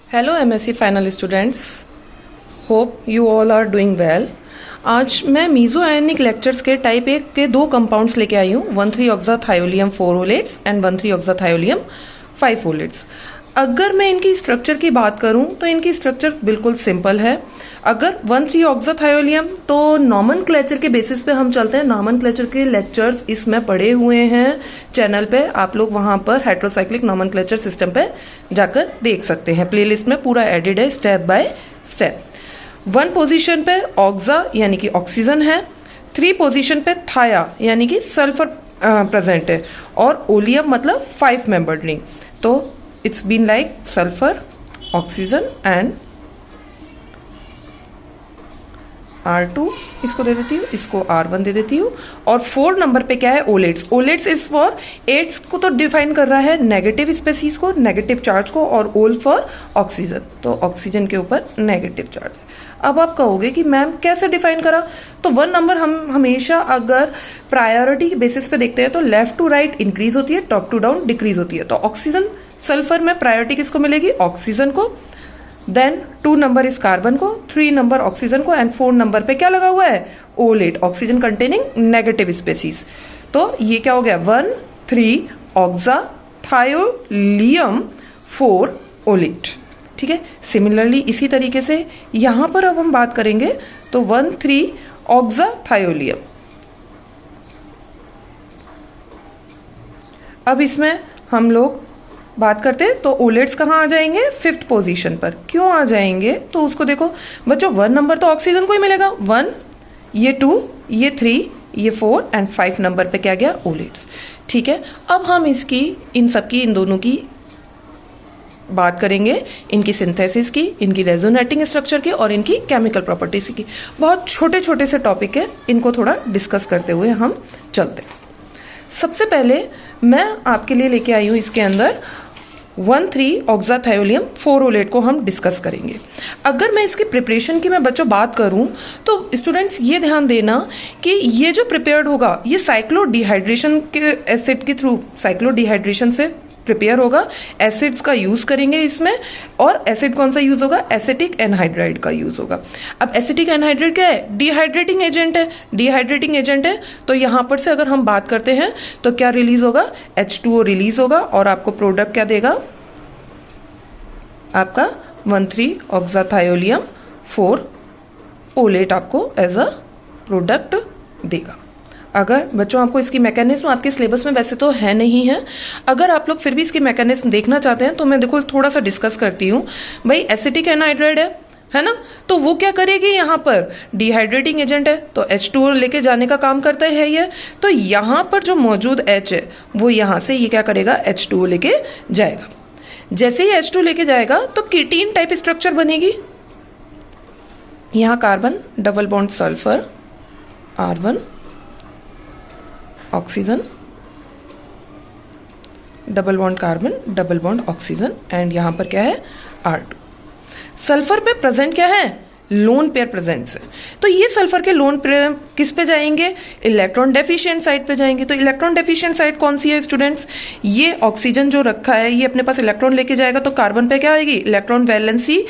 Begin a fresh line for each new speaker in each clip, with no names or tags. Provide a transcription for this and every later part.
Hello MSc final students, hope you all are doing well. आज मैं mesoionic lectures के type 1 के दो कंपाउंड्स लेके आई हूँ, 1,3-ऑक्साथायोलियम 4 ओलेट्स एंड 1,3-ऑक्साथायोलियम 5 ओलेट्स। अगर मैं इनकी स्ट्रक्चर की बात करूं तो इनकी स्ट्रक्चर बिल्कुल सिंपल है। अगर 1,3-ऑक्साथायोलियम तो नॉमेनक्लेचर के बेसिस पे हम चलते हैं। नॉमेनक्लेचर के लेक्चर्स इसमें पड़े हुए हैं चैनल पे, आप लोग वहां पर हेट्रोसाइक्लिक नॉमेनक्लेचर सिस्टम पे जाकर देख सकते हैं। प्लेलिस्ट में पूरा एडिड है स्टेप बाय स्टेप। 1 पोजीशन पे ऑक्सा यानी कि ऑक्सीजन है, 3 पोजीशन पे थाया यानी कि सल्फर प्रेजेंट है, और ओलियम मतलब 5 मेंबर्ड रिंग। तो it's been like sulphur, oxygen and R2 इसको दे देती हूँ, इसको R1 दे देती हूँ। और 4 नंबर पे क्या है? ओलेट्स। ओलेट्स इज फॉर 8 को तो डिफाइन कर रहा है नेगेटिव स्पेसीज को, नेगेटिव चार्ज को, और ओल फॉर ऑक्सीजन, तो ऑक्सीजन के ऊपर नेगेटिव चार्ज है। अब आप कहोगे कि मैम कैसे डिफाइन करा? तो 1 नंबर हम हमेशा अगर प्रायोरिटी बेसिस पे देखते हैं तो लेफ्ट टू राइट इंक्रीज होती है, टॉप टू डाउन डिक्रीज होती है। तो ऑक्सीजन सल्फर में प्रायोरिटी किसको मिलेगी? ऑक्सीजन को। देन 2 नंबर इस कार्बन को, 3 नंबर ऑक्सीजन को, एंड 4 नंबर पे क्या लगा हुआ है? OLED, oxygen containing negative species. तो ये क्या हो गया? 1,3-ऑक्साथायोलियम 4 ओलेट। ठीक है। सिमिलरली इसी तरीके से यहां पर अब हम बात करेंगे तो 1,3-ऑक्साथायोलियम। अब इसमें हम लोग बात करते हैं तो ओलेट्स कहाँ आ जाएंगे? 5th पोजीशन पर। क्यों आ जाएंगे? तो उसको देखो बच्चों, 1 नंबर तो ऑक्सीजन को ही मिलेगा, 1, ये 2, ये 3, ये 4 एंड 5 नंबर पे क्या गया? ओलेट्स। ठीक है। अब हम इसकी इन दोनों की बात करेंगे, इनकी सिंथेसिस की, इनकी रेजोनेटिंग स्ट्रक्चर की, और इनकी केमिकल प्रॉपर्टीज की। बहुत छोटे छोटे से टॉपिक है, इनको थोड़ा डिस्कस करते हुए हम चलते हैं। सबसे पहले मैं आपके लिए लेके आई हूं इसके अंदर 1,3-ऑक्साथायोलियम 4 ओलेट को हम डिस्कस करेंगे। अगर मैं इसकी प्रिपरेशन की मैं बच्चों बात करूं तो स्टूडेंट्स ये ध्यान देना कि ये जो प्रिपेयर्ड होगा ये साइक्लोडिहाइड्रेशन के एसिड के थ्रू, साइक्लोडिहाइड्रेशन से प्रिपेयर होगा। एसिड्स का यूज करेंगे इसमें, और एसिड कौन सा यूज होगा? एसिटिक एनहाइड्राइड का यूज होगा। अब एसिटिक एनहाइड्राइड क्या है? डिहाइड्रेटिंग एजेंट है। डिहाइड्रेटिंग एजेंट है तो यहां पर से अगर हम बात करते हैं तो क्या रिलीज होगा? H2O रिलीज होगा, और आपको प्रोडक्ट क्या देगा? आपका 1,3-ऑक्साथायोलियम 4 ओलेट आपको एज अ प्रोडक्ट देगा। अगर बच्चों आपको इसकी मैकेनिज्म आपके सिलेबस में वैसे तो है नहीं है, अगर आप लोग फिर भी इसकी मैकेनिज्म देखना चाहते हैं तो मैं देखो थोड़ा सा डिस्कस करती हूँ। भाई एसिटिक एनहाइड्राइड है ना, तो वो क्या करेगी? यहाँ पर डिहाइड्रेटिंग एजेंट है तो H2O लेके जाने का काम करता है ये। तो यहाँ पर जो मौजूद H है वो यहाँ से ये क्या करेगा? H2O लेके जाएगा। जैसे ही H2 लेके जाएगा तो कीटीन टाइप स्ट्रक्चर बनेगी। यहाँ carbon, double bond sulphur, R1, oxygen, double bond carbon, double bond oxygen, and यहां पर क्या है? R2। सल्फर पे प्रेजेंट क्या है? लोन पेयर प्रेजेंट्स है। तो ये सल्फर के लोन पेयर किस पे जाएंगे? इलेक्ट्रॉन डेफिशिएंट साइड पे जाएंगे। तो इलेक्ट्रॉन डेफिशिएंट साइड कौन सी है स्टूडेंट्स? ये ऑक्सीजन जो रखा है ये अपने पास इलेक्ट्रॉन लेके जाएगा, तो कार्बन पे क्या आएगी? इलेक्ट्रॉन वैलेंसी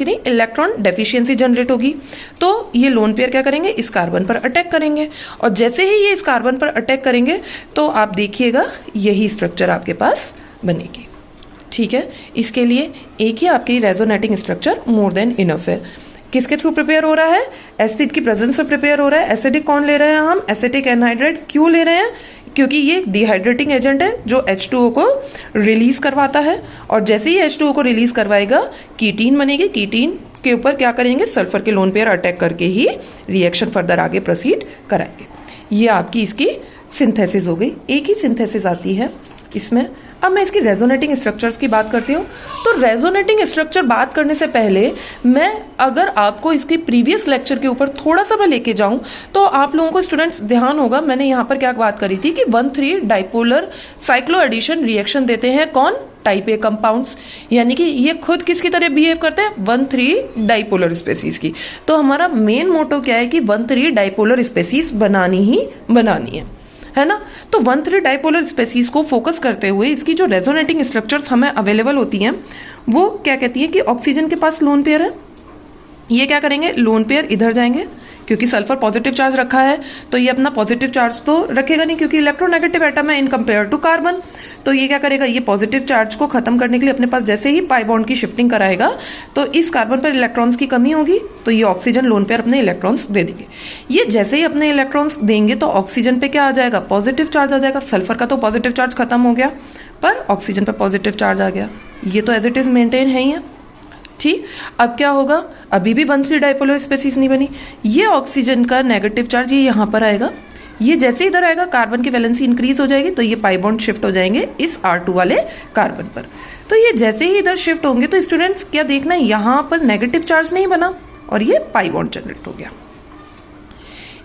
नहीं, इलेक्ट्रॉन डेफिशिएंसी जनरेट होगी। तो ये लोन पेयर क्या करेंगे? इस कार्बन पर अटैक करेंगे, और जैसे ही ये इस कार्बन पर अटैक करेंगे तो आप देखिएगा यही स्ट्रक्चर आपके पास बनेगी। ठीक है। इसके लिए एक ही आपकी resonating structure more than enough है। किसके थ्रू प्रिपेयर हो रहा है? एसिड की प्रेजेंस में प्रिपेयर हो रहा है। एसिडिक कौन ले रहे हैं हम? Acetic anhydride. क्यों ले रहे हैं? क्योंकि ये डिहाइड्रेटिंग एजेंट है जो H2O को रिलीज करवाता है, और जैसे ही H2O को रिलीज करवाएगा कीटीन बनेगी। कीटीन के ऊपर क्या करेंगे? सल्फर के लोन पेयर अटैक करके ही रिएक्शन फर्दर आगे प्रोसीड कराएंगे। ये आपकी इसकी सिंथेसिस हो गई। एक ही सिंथेसिस आती है इसमें। अब मैं इसकी रेजोनेटिंग स्ट्रक्चर्स की बात करती हूँ। तो रेजोनेटिंग स्ट्रक्चर बात करने से पहले मैं अगर आपको इसकी प्रीवियस लेक्चर के ऊपर थोड़ा सा मैं लेके जाऊं तो आप लोगों को स्टूडेंट्स ध्यान होगा मैंने यहाँ पर क्या बात करी थी कि 1,3 डाइपोलर साइक्लो एडिशन रिएक्शन देते हैं कौन? टाइप ए कंपाउंड्स, यानी कि ये खुद किसकी तरह बिहेव करते हैं? 1,3 डाइपोलर स्पेसीज की। तो हमारा मेन मोटो क्या है कि 1,3 डाइपोलर स्पेसीज बनानी ही बनानी है है ना। तो 1,3 डाइपोलर स्पेसीज को फोकस करते हुए इसकी जो रेजोनेटिंग स्ट्रक्चर्स हमें अवेलेबल होती हैं वो क्या कहती हैं कि ऑक्सीजन के पास लोन पेयर है, ये क्या करेंगे, लोन पेयर इधर जाएंगे, क्योंकि सल्फर पॉजिटिव चार्ज रखा है तो ये अपना पॉजिटिव चार्ज तो रखेगा नहीं, क्योंकि इलेक्ट्रोनेगेटिव एटम है इन कंपेयर टू कार्बन। तो ये क्या करेगा, ये पॉजिटिव चार्ज को खत्म करने के लिए अपने पास जैसे ही पाई बॉन्ड की शिफ्टिंग कराएगा तो इस कार्बन पर इलेक्ट्रॉन्स की कमी होगी, तो ये ऑक्सीजन लोन पेयर अपने इलेक्ट्रॉन्स दे देंगे। ये जैसे ही अपने इलेक्ट्रॉन्स देंगे तो ऑक्सीजन पे क्या आ जाएगा, पॉजिटिव चार्ज आ जाएगा। सल्फर का तो पॉजिटिव चार्ज खत्म हो गया पर ऑक्सीजन पर पॉजिटिव चार्ज आ गया, ये तो एज इट इज मेंटेन है ही है। ठीक, अब क्या होगा, अभी भी 1,3 डाइपोलर स्पेसीज नहीं बनी। ये ऑक्सीजन का नेगेटिव चार्ज ये यहाँ पर आएगा, ये जैसे इधर आएगा कार्बन की वैलेंसी इंक्रीज हो जाएगी तो ये पाई बॉन्ड शिफ्ट हो जाएंगे इस R2 वाले कार्बन पर। तो ये जैसे ही इधर शिफ्ट होंगे तो स्टूडेंट्स क्या देखना है, यहाँ पर नेगेटिव चार्ज नहीं बना और ये पाई बॉन्ड जनरेट हो गया।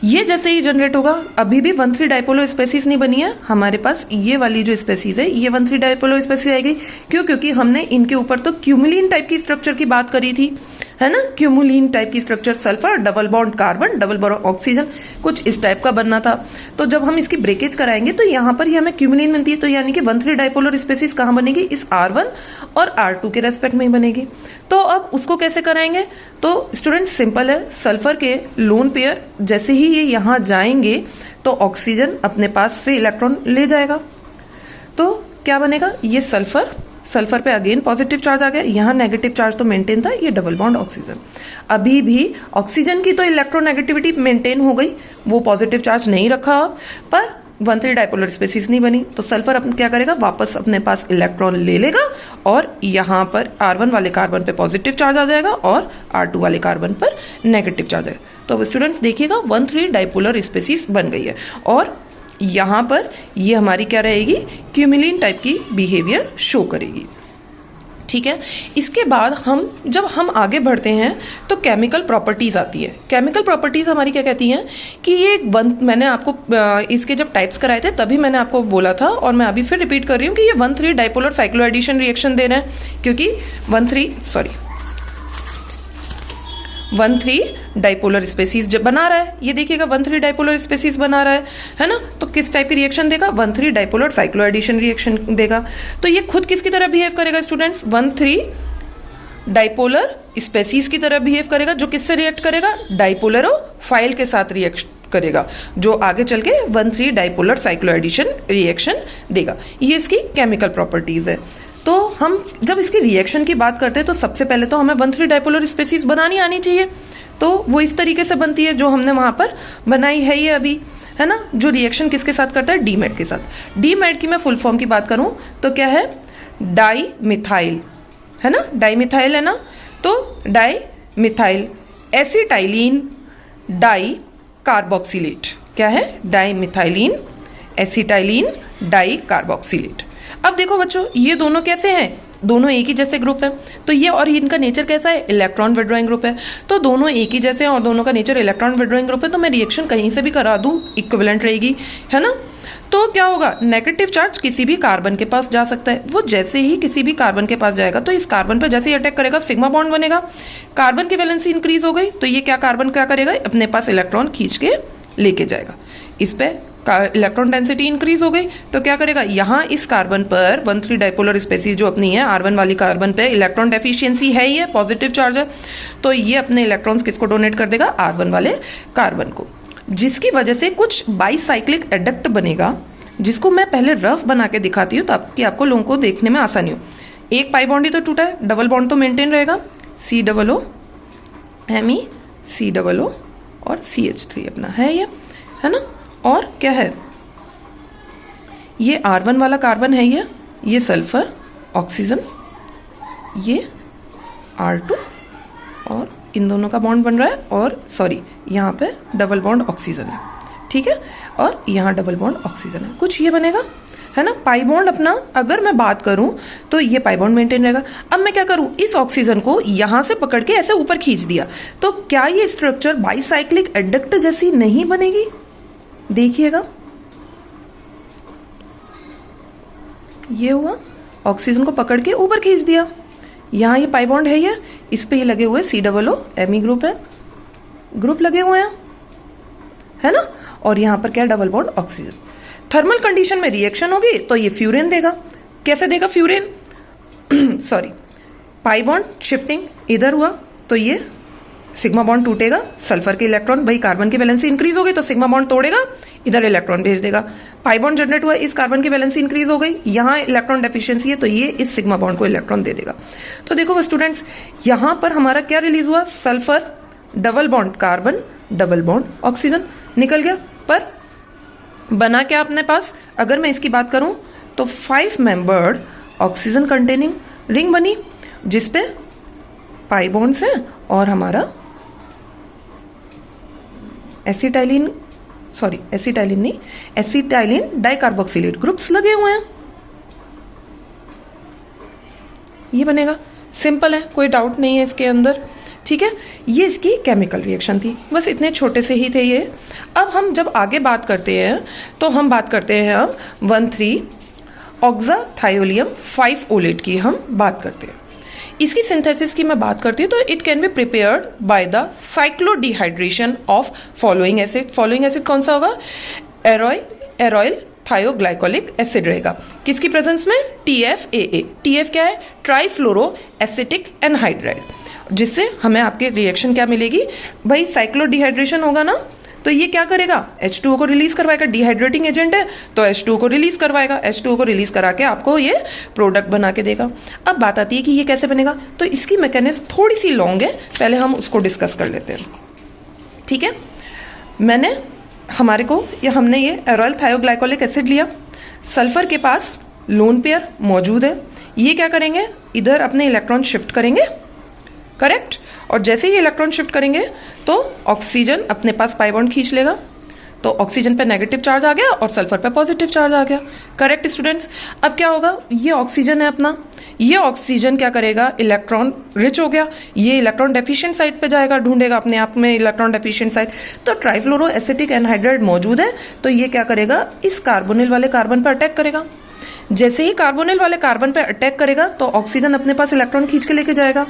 ये जैसे ही जनरेट होगा, अभी भी 1,3 डाइपोलर स्पेसीज नहीं बनी है हमारे पास, ये वाली जो स्पेसीज है ये 1,3 डाइपोलर स्पेसीज आएगी। क्यों, क्योंकि हमने इनके ऊपर तो क्यूमुलिन टाइप की स्ट्रक्चर की बात करी थी, है ना। क्यूमुलिन टाइप की structure, sulphur double bond carbon double bond oxygen, कुछ इस टाइप का बनना था। तो जब हम इसकी ब्रेकेज कराएंगे तो यहाँ पर ही हमें क्यूमुलिन मिलती है, तो यानी कि 1,3 डाइपोलर स्पेसीज कहाँ बनेगी, इस R1 और R2 के रेस्पेक्ट में ही बनेगी। तो अब उसको कैसे कराएंगे, तो स्टूडेंट सिंपल है, सल्फर के लोन पेयर जैसे ही ये यहाँ जाएंगे तो ऑक्सीजन अपने पास से इलेक्ट्रॉन ले जाएगा, तो क्या बनेगा, ये सल्फर पे अगेन पॉजिटिव चार्ज आ गया, यहाँ नेगेटिव चार्ज तो मेंटेन था, ये डबल बॉन्ड ऑक्सीजन। अभी भी ऑक्सीजन की तो इलेक्ट्रोनेगेटिविटी मेंटेन हो गई, वो पॉजिटिव चार्ज नहीं रखा, पर 1,3 डाइपोलर स्पेसीज नहीं बनी, तो सल्फर क्या करेगा, वापस अपने पास इलेक्ट्रॉन ले लेगा और यहाँ पर R1 वाले कार्बन पे पॉजिटिव चार्ज आ जाएगा और R2 वाले कार्बन पर नेगेटिव चार्ज आएगा। तो अब स्टूडेंट्स देखिएगा 1,3 डाइपोलर स्पेसीज बन गई है और यहाँ पर ये हमारी क्या रहेगी, क्यूमुलिन टाइप की बिहेवियर शो करेगी। ठीक है, इसके बाद जब हम आगे बढ़ते हैं तो केमिकल प्रॉपर्टीज आती है। केमिकल प्रॉपर्टीज हमारी क्या कहती हैं कि ये मैंने आपको इसके जब टाइप्स कराए थे तभी मैंने आपको बोला था और मैं अभी फिर रिपीट कर रही हूँ कि ये 1,3 डाइपोलर साइक्लोएडिशन रिएक्शन दे रहे हैं, क्योंकि 1,3 डाइपोलर स्पेसीज जब बना रहा है, ये देखिएगा 1,3 डाइपोलर स्पेसीज बना रहा है ना। तो किस टाइप की रिएक्शन देगा, 1,3 डाइपोलर साइक्लोएडिशन रिएक्शन देगा। तो ये खुद किसकी तरह बिहेव करेगा स्टूडेंट्स, 1,3 डाइपोलर स्पेसीज की तरह बिहेव करेगा, जो किससे रिएक्ट करेगा, डाइपोलरोफाइल के साथ रिएक्ट करेगा, जो आगे चल के 1,3 डाइपोलर साइक्लोएडिशन रिएक्शन देगा। ये इसकी केमिकल प्रॉपर्टीज है। तो हम जब इसकी रिएक्शन की बात करते हैं तो सबसे पहले तो हमें 1,3 डाइपोलर स्पेसीज बनानी आनी चाहिए, तो वो इस तरीके से बनती है जो हमने वहां पर बनाई है ये अभी, है ना। जो रिएक्शन किसके साथ करता है, डीमेट के साथ। डीमेट की मैं फुल फॉर्म की बात करूं तो क्या है, डाई मिथाइल, है ना, डाई मिथाइल है ना, तो dimethyl acetylene dicarboxylate, क्या है, dimethylene acetylene dicarboxylate. अब देखो बच्चों, ये दोनों कैसे हैं, दोनों एक ही जैसे ग्रुप है, तो ये और इनका नेचर कैसा है, इलेक्ट्रॉन विड्रॉइंग ग्रुप है, तो दोनों एक ही जैसे हैं और दोनों का नेचर इलेक्ट्रॉन विड्रॉइंग ग्रुप है, तो मैं रिएक्शन कहीं से भी करा दूं इक्विवेलेंट रहेगी, है ना। तो क्या होगा, नेगेटिव चार्ज किसी भी कार्बन के पास जा सकता है, वो जैसे ही किसी भी कार्बन के पास जाएगा तो इस कार्बन पर जैसे ही अटैक करेगा सिग्मा बॉन्ड बनेगा, कार्बन की वैलेंसी इंक्रीज हो गई तो ये कार्बन क्या करेगा, अपने पास इलेक्ट्रॉन खींच के लेके जाएगा, इस पे इलेक्ट्रॉन डेंसिटी इंक्रीज हो गई तो क्या करेगा, यहाँ इस कार्बन पर 1,3 डाइपोलर स्पेसीज जो अपनी है R1 वाली कार्बन पे इलेक्ट्रॉन डेफिशिएंसी है ही है, पॉजिटिव चार्ज है, तो ये अपने इलेक्ट्रॉन्स किसको डोनेट कर देगा, R1 वाले कार्बन को, जिसकी वजह से कुछ बाईसाइक्लिक एडक्ट बनेगा, जिसको मैं पहले रफ बना के दिखाती हूँ ताकि आपको लोगों को देखने में आसानी हो। एक पाई बॉन्ड ही तो टूटा है, डबल बॉन्ड तो मेंटेन रहेगा, COO MeCOO और CH3 अपना है ये, है ना। और क्या है, ये R1 वाला कार्बन है, ये सल्फर ऑक्सीजन, ये R2 और इन दोनों का बॉन्ड बन रहा है, और सॉरी यहाँ पे डबल बॉन्ड ऑक्सीजन है, ठीक है, और यहाँ डबल बॉन्ड ऑक्सीजन है, कुछ ये बनेगा, है ना। पाई बॉन्ड अपना अगर मैं बात करूं तो ये पाई बॉन्ड मेंटेन रहेगा। अब मैं क्या करूं, इस ऑक्सीजन को यहां से पकड़ के ऐसे ऊपर खींच दिया, तो क्या ये स्ट्रक्चर बाईसाइक्लिक एडक्ट जैसी नहीं बनेगी, देखिएगा ये हुआ, ऑक्सीजन को पकड़ के ऊपर खींच दिया, यहाँ ये पाई बॉन्ड है, ये इस पे ये लगे हुए COO Me ग्रुप है, ग्रुप लगे हुए हैं, है ना, और यहाँ पर क्या double bond oxygen. Thermal condition में रिएक्शन होगी तो ये फ्यूरेन देगा। कैसे देगा furan? Sorry, pi bond shifting इधर हुआ तो ये सिग्मा बॉन्ड टूटेगा, सल्फर के इलेक्ट्रॉन, भाई कार्बन की वैलेंसी इंक्रीज हो गई तो सिग्मा बॉन्ड तोड़ेगा, इधर इलेक्ट्रॉन भेज देगा। पाई बॉन्ड जनरेट हुआ, इस कार्बन की वैलेंसी इंक्रीज हो गई, यहाँ इलेक्ट्रॉन डेफिशिएंसी है तो ये इस सिग्मा बॉन्ड को इलेक्ट्रॉन दे देगा। तो देखो स्टूडेंट्स, यहाँ पर हमारा क्या रिलीज हुआ? Sulphur double bond carbon double bond oxygen निकल गया। पर बना क्या अपने पास? अगर मैं इसकी बात करूं तो 5 मेंबर्ड ऑक्सीजन कंटेनिंग रिंग बनी जिसपे पाई बॉन्ड्स हैं और हमारा एसिटाइलिन डाइकार्बोक्सिलेट ग्रुप्स लगे हुए हैं। ये बनेगा, सिंपल है, कोई डाउट नहीं है इसके अंदर। ठीक है, ये इसकी केमिकल रिएक्शन थी, बस इतने छोटे से ही थे ये। अब हम जब आगे बात करते हैं तो हम बात करते हैं अब 1,3 ऑक्साथायोलियम 5 ओलेट की हम बात करते हैं। इसकी सिंथेसिस की मैं बात करती हूँ तो it can be prepared by the cyclodehydration of following acid. Following acid कौन सा होगा? एरोइल थायोग्लाइकोलिक एसिड रहेगा। किसकी प्रेजेंस में? TFAA। TF क्या है? ट्राईफ्लोरो एसिटिक एनहाइड्राइड, जिससे हमें आपके रिएक्शन क्या मिलेगी भाई? साइक्लोडिहाइड्रेशन होगा ना, तो ये क्या करेगा? H2O को रिलीज करवाएगा, डिहाइड्रेटिंग एजेंट है तो H2O को रिलीज करवाएगा, H2O को रिलीज करा के आपको ये प्रोडक्ट बना के देगा। अब बात आती है कि ये कैसे बनेगा, तो इसकी मैकेनिज्म थोड़ी सी लॉन्ग है, पहले हम उसको डिस्कस कर लेते हैं। ठीक है, हमने ये एरोइल थायोग्लाइकोलिक एसिड लिया, सल्फर के पास लोन पेयर मौजूद है, ये क्या करेंगे? इधर अपने इलेक्ट्रॉन शिफ्ट करेंगे, करेक्ट, और जैसे ही इलेक्ट्रॉन शिफ्ट करेंगे तो ऑक्सीजन अपने पास पाई बॉन्ड खींच लेगा, तो ऑक्सीजन पे नेगेटिव चार्ज आ गया और सल्फर पे पॉजिटिव चार्ज आ गया। Correct students? अब क्या होगा? ये ऑक्सीजन है अपना, ये ऑक्सीजन क्या करेगा? इलेक्ट्रॉन रिच हो गया, ये इलेक्ट्रॉन डेफिशिएंट साइड पे जाएगा, ढूंढेगा अपने आप में इलेक्ट्रॉन डेफिशिएंट साइड, तो ट्राईफ्लोरो एसिटिक एनहाइड्राइड मौजूद है तो ये क्या करेगा? इस कार्बोनिल वाले कार्बन पर अटैक करेगा। जैसे ही कार्बोनिल वाले कार्बन पर अटैक करेगा तो ऑक्सीजन अपने पास इलेक्ट्रॉन खींच के लेके जाएगा,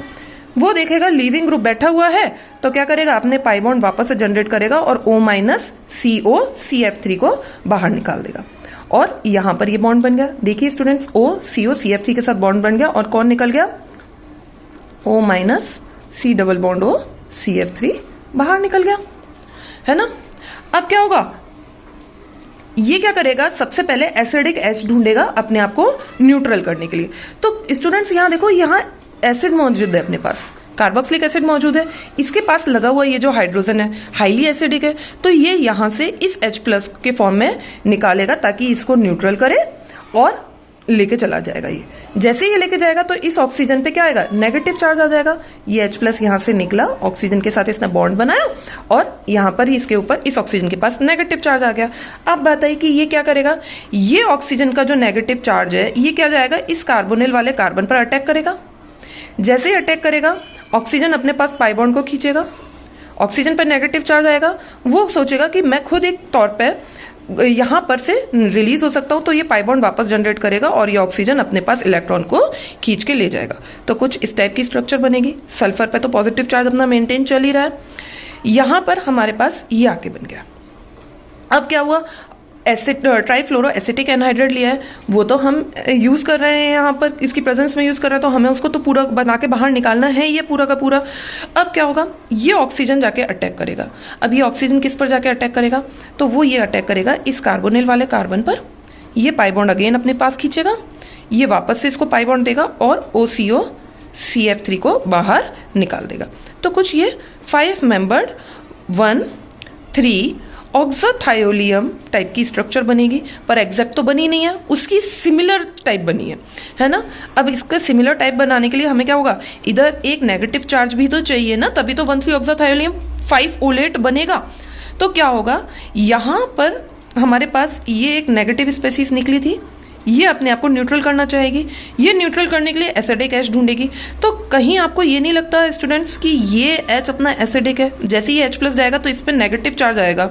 वो देखेगा लीविंग ग्रुप बैठा हुआ है तो क्या करेगा? अपने पाई बॉन्ड वापस से जनरेट करेगा और O-COCF3 को बाहर निकाल देगा, और यहां पर ये बॉन्ड बन गया। देखिए स्टूडेंट्स, OCOCF3 के साथ बॉन्ड बन गया और कौन निकल गया? O-C डबल बॉन्ड OCF3 बाहर निकल गया, है ना। अब क्या होगा? ये क्या करेगा? सबसे पहले एसिडिक एच ढूंढेगा अपने आप को न्यूट्रल करने के लिए। तो स्टूडेंट्स यहां देखो, यहां एसिड मौजूद है अपने पास, कार्बोक्सिलिक एसिड मौजूद है, इसके पास लगा हुआ ये जो हाइड्रोजन है हाईली एसिडिक है, तो ये यहां से इस H+ के फॉर्म में निकालेगा ताकि इसको न्यूट्रल करे और लेके चला जाएगा। ये जैसे ये लेके जाएगा तो इस ऑक्सीजन पे क्या आएगा? नेगेटिव चार्ज आ जाएगा। ये H+ यहां से निकला, ऑक्सीजन के साथ इसने बॉन्ड बनाया और यहां पर ही इसके ऊपर इस ऑक्सीजन के पास नेगेटिव चार्ज आ गया। अब बात आई कि ये क्या करेगा? ये ऑक्सीजन का जो नेगेटिव चार्ज है ये क्या जाएगा? इस कार्बोनिल वाले कार्बन पर अटैक करेगा। जैसे ही अटैक करेगा ऑक्सीजन अपने पास पाई बॉन्ड को खींचेगा, ऑक्सीजन पर नेगेटिव चार्ज आएगा, वो सोचेगा कि मैं खुद एक तौर पे यहां पर से रिलीज हो सकता हूं, तो ये पाई बॉन्ड वापस जनरेट करेगा और ये ऑक्सीजन अपने पास इलेक्ट्रॉन को खींच के ले जाएगा। तो कुछ इस टाइप की स्ट्रक्चर बनेगी। सल्फर पे तो पॉजिटिव चार्ज अपना मेंटेन चल ही रहा है, यहां पर हमारे पास ये आके बन गया। अब क्या हुआ? ट्राईफ्लोरो एसिटिक एनहाइड्राइड लिया है, वो तो हम यूज कर रहे हैं यहाँ पर, इसकी प्रेजेंस में यूज कर रहे हैं, तो हमें उसको तो पूरा बना के बाहर निकालना है ये पूरा का पूरा। अब क्या होगा? ये ऑक्सीजन जाके अटैक करेगा। अब ये ऑक्सीजन किस पर जाके अटैक करेगा? तो वो ये अटैक करेगा इस कार्बोनिल वाले कार्बन पर, ये पाई बॉन्ड अगेन अपने पास खींचेगा, ये वापस से इसको पाई बॉन्ड देगा और OCOCF3 को बाहर निकाल देगा। तो कुछ ये 5 मेंबर्ड 1,3 ऑक्साथायोलियम टाइप की स्ट्रक्चर बनेगी, पर एग्जैक्ट तो बनी नहीं है, उसकी सिमिलर टाइप बनी है ना। अब इसका सिमिलर टाइप बनाने के लिए हमें क्या होगा? इधर एक नेगेटिव चार्ज भी तो चाहिए ना, तभी तो 1,3 ऑक्साथायोलियम 5 ओलेट बनेगा। तो क्या होगा? यहां पर हमारे पास ये एक नेगेटिव स्पेसीज निकली थी, ये अपने आप को न्यूट्रल करना चाहेगी, ये न्यूट्रल करने के लिए एसिडिक एच ढूंढेगी। तो कहीं आपको ये नहीं लगता स्टूडेंट्स कि ये एच अपना एसिडिक है? जैसे ये H+ जाएगा तो इस पे नेगेटिव चार्ज आएगा,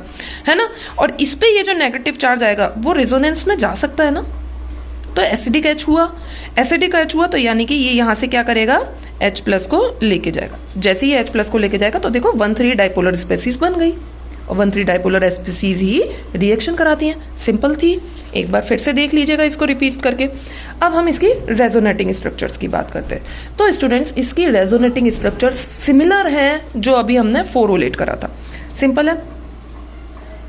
है ना, और इस पे ये जो नेगेटिव चार्ज आएगा वो रेजोनेंस में जा सकता है ना। तो एसिडिक एच हुआ तो यानी कि ये यहां से क्या करेगा? H+ को लेके जाएगा। जैसे ही H+ को लेके जाएगा तो देखो 1,3 डाइपोलर स्पेसीज बन गई। और 1,3 डाइपोलर स्पीसीज ही रिएक्शन कराती हैं। सिंपल थी, एक बार फिर से देख लीजिएगा इसको रिपीट करके। अब हम इसकी रेजोनेटिंग स्ट्रक्चर्स की बात करते हैं। तो स्टूडेंट्स, इसकी रेजोनेटिंग स्ट्रक्चर सिमिलर हैं जो अभी हमने फोरोलेट करा था। सिंपल है,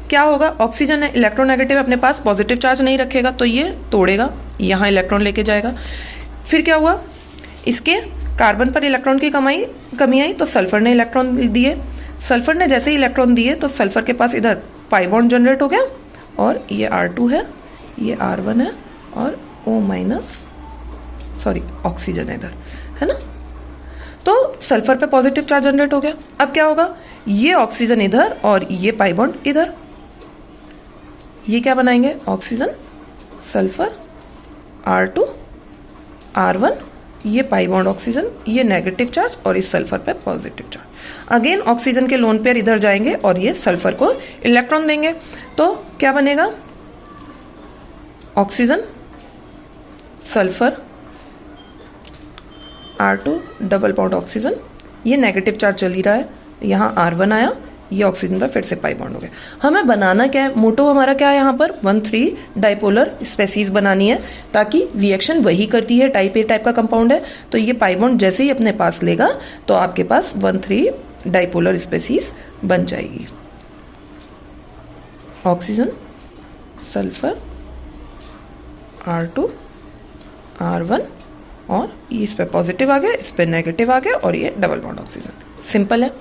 क्या होगा, ऑक्सीजन है, इलेक्ट्रोनेगेटिव अपने पास, पॉजिटिव चार्ज नहीं रखेगा तो ये तोड़ेगा, यहाँ इलेक्ट्रॉन लेके जाएगा। फिर क्या हुआ, इसके कार्बन पर इलेक्ट्रॉन की कमी आई तो सल्फर ने इलेक्ट्रॉन दिए। सल्फर ने जैसे ही इलेक्ट्रॉन दिए तो सल्फर के पास इधर पाई बॉन्ड जनरेट हो गया और ये R2 है, ये R1 है और ऑक्सीजन है इधर, है ना। तो सल्फर पे पॉजिटिव चार्ज जनरेट हो गया। अब क्या होगा, ये ऑक्सीजन इधर और ये पाई बॉन्ड इधर, ये क्या बनाएंगे, ऑक्सीजन, सल्फर, R2, R1, ये पाई बॉन्ड ऑक्सीजन, ये नेगेटिव चार्ज और इस सल्फर पे पॉजिटिव चार्ज। अगेन ऑक्सीजन के लोन पेयर इधर जाएंगे और ये सल्फर को इलेक्ट्रॉन देंगे। तो क्या बनेगा, oxygen, sulphur, R2, double bond oxygen, ये नेगेटिव चार्ज चल ही रहा है, यहाँ R1 आया, ये ऑक्सीजन पर फिर से पाई बॉन्ड हो गया। हमें बनाना क्या है, मोटो हमारा क्या है यहाँ पर, 1,3 डाइपोलर स्पेसीज बनानी है ताकि रिएक्शन वही करती है, टाइप ए टाइप का कंपाउंड है। तो ये पाई बॉन्ड जैसे ही अपने पास लेगा तो आपके पास 1,3 डाइपोलर स्पेसीज बन जाएगी। ऑक्सीजन, सल्फर, R2, R1 और ये इस पे पॉजिटिव आ गया, इस पे नेगेटिव आ गया और ये डबल बॉन्ड ऑक्सीजन। सिंपल है।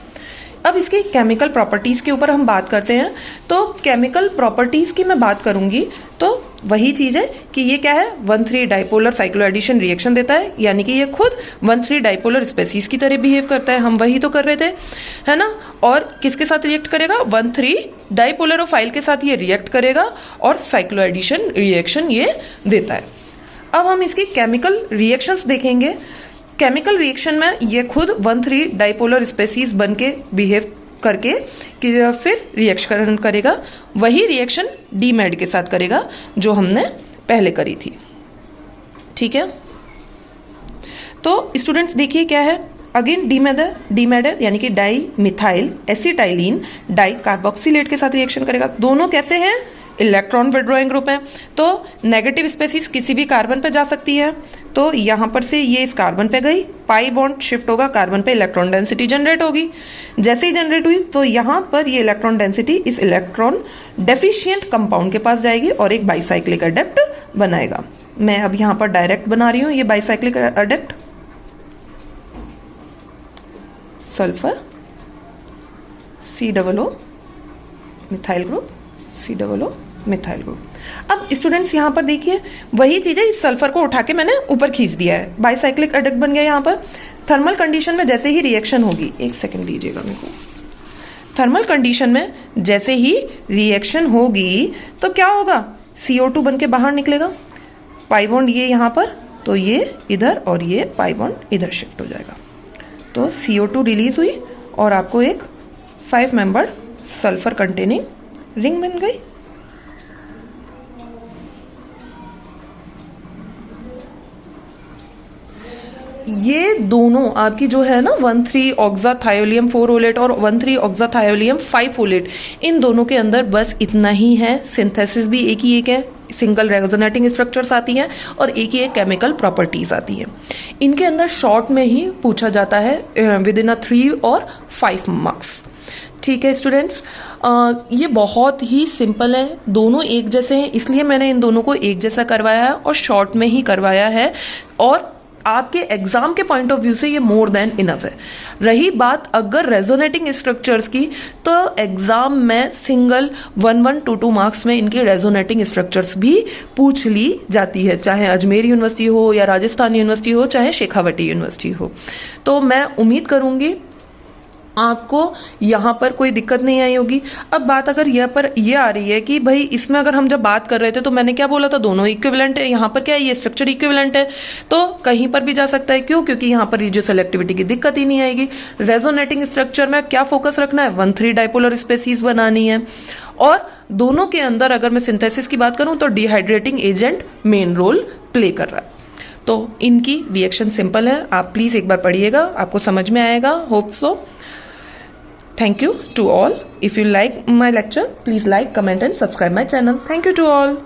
अब इसकी केमिकल प्रॉपर्टीज़ के ऊपर हम बात करते हैं। तो केमिकल प्रॉपर्टीज़ की मैं बात करूंगी तो वही चीज़ है कि ये क्या है, 1,3 डाइपोलर साइक्लोएडिशन रिएक्शन देता है, यानी कि ये खुद 1,3 डाइपोलर स्पेसीज की तरह बिहेव करता है। हम वही तो कर रहे थे, है ना। और किसके साथ रिएक्ट करेगा, 1,3 डाइपोलरोफाइल के साथ ये रिएक्ट करेगा और साइक्लोएडिशन रिएक्शन ये देता है। अब हम इसकी केमिकल रिएक्शंस देखेंगे। केमिकल रिएक्शन में ये खुद 1,3 डाइपोलर स्पेसीज बन के बिहेव करके कि फिर रिएक्शन करेगा। वही रिएक्शन डीमैड के साथ करेगा जो हमने पहले करी थी, ठीक है। तो स्टूडेंट्स देखिए क्या है, अगेन डीमैड है यानी कि dimethyl acetylene dicarboxylate के साथ रिएक्शन करेगा। दोनों कैसे हैं, इलेक्ट्रॉन विड्रॉइंग ग्रुप है। तो नेगेटिव स्पेसीज किसी भी कार्बन पे जा सकती है। तो यहाँ पर से ये इस कार्बन पे गई, पाई बॉन्ड शिफ्ट होगा, कार्बन पे इलेक्ट्रॉन डेंसिटी जनरेट होगी। जैसे ही जनरेट हुई तो यहाँ पर ये इलेक्ट्रॉन डेंसिटी इस इलेक्ट्रॉन डेफिशिएंट कंपाउंड के पास जाएगी और एक बाईसाइक्लिक एडेक्ट बनाएगा। मैं अब यहाँ पर डायरेक्ट बना रही हूँ ये bicyclic adduct, sulphur, COO methyl group, COO methyl group. अब स्टूडेंट्स यहाँ पर देखिए वही चीज है, इस सल्फर को उठा के मैंने ऊपर खींच दिया है, बाईसाइक्लिक एडेक्ट बन गया। यहाँ पर थर्मल कंडीशन में जैसे ही रिएक्शन होगी, एक सेकंड दीजिएगा मेरे को, थर्मल कंडीशन में जैसे ही रिएक्शन होगी तो क्या होगा, CO2 बन के बाहर निकलेगा, पाई बॉन्ड ये यहाँ पर, तो ये इधर और ये पाई बॉन्ड इधर शिफ्ट हो जाएगा। तो CO2 रिलीज हुई और आपको एक 5 मेंबर्ड सल्फर कंटेनिंग रिंग बन गई। ये दोनों आपकी जो है ना 1,3 ऑक्साथायोलियम 4-ओलेट और 1,3 ऑक्साथायोलियम 5-ओलेट, इन दोनों के अंदर बस इतना ही है। सिंथेसिस भी एक ही एक है, सिंगल रेजोनेटिंग स्ट्रक्चर्स आती हैं और एक ही एक केमिकल प्रॉपर्टीज आती हैं। इनके अंदर शॉर्ट में ही पूछा जाता है विद इन 3 और 5 मार्क्स। ठीक है स्टूडेंट्स, ये बहुत ही सिंपल है, दोनों एक जैसे हैं, इसलिए मैंने इन दोनों को एक जैसा करवाया है और शॉर्ट में ही करवाया है। और आपके एग्जाम के पॉइंट ऑफ व्यू से ये मोर देन इनफ है। रही बात अगर रेजोनेटिंग स्ट्रक्चर्स की, तो एग्जाम में सिंगल 1-1, 2-2 मार्क्स में इनकी रेजोनेटिंग स्ट्रक्चर्स भी पूछ ली जाती है, चाहे अजमेर यूनिवर्सिटी हो या राजस्थान यूनिवर्सिटी हो, चाहे शेखावटी यूनिवर्सिटी हो। तो मैं उम्मीद करूंगी आपको यहाँ पर कोई दिक्कत नहीं आई होगी। अब बात अगर यहाँ पर ये आ रही है कि भाई इसमें अगर हम जब बात कर रहे थे तो मैंने क्या बोला था, दोनों इक्विवेलेंट है, यहाँ पर क्या है, ये स्ट्रक्चर इक्विवेलेंट है, तो कहीं पर भी जा सकता है। क्यों? क्योंकि यहाँ पर रेडियो सेलेक्टिविटी की दिक्कत ही नहीं आएगी। रेजोनेटिंग स्ट्रक्चर में क्या फोकस रखना है, 1,3 डाइपोलर स्पेसीज बनानी है। और दोनों के अंदर अगर मैं सिंथेसिस की बात करूं तो dehydrating agent main role play कर रहा है। तो इनकी रिएक्शन सिंपल है, आप प्लीज एक बार पढ़िएगा, आपको समझ में आएगा, hope so. Thank you to all. If you like my lecture, please like, comment and subscribe my channel. Thank you to all.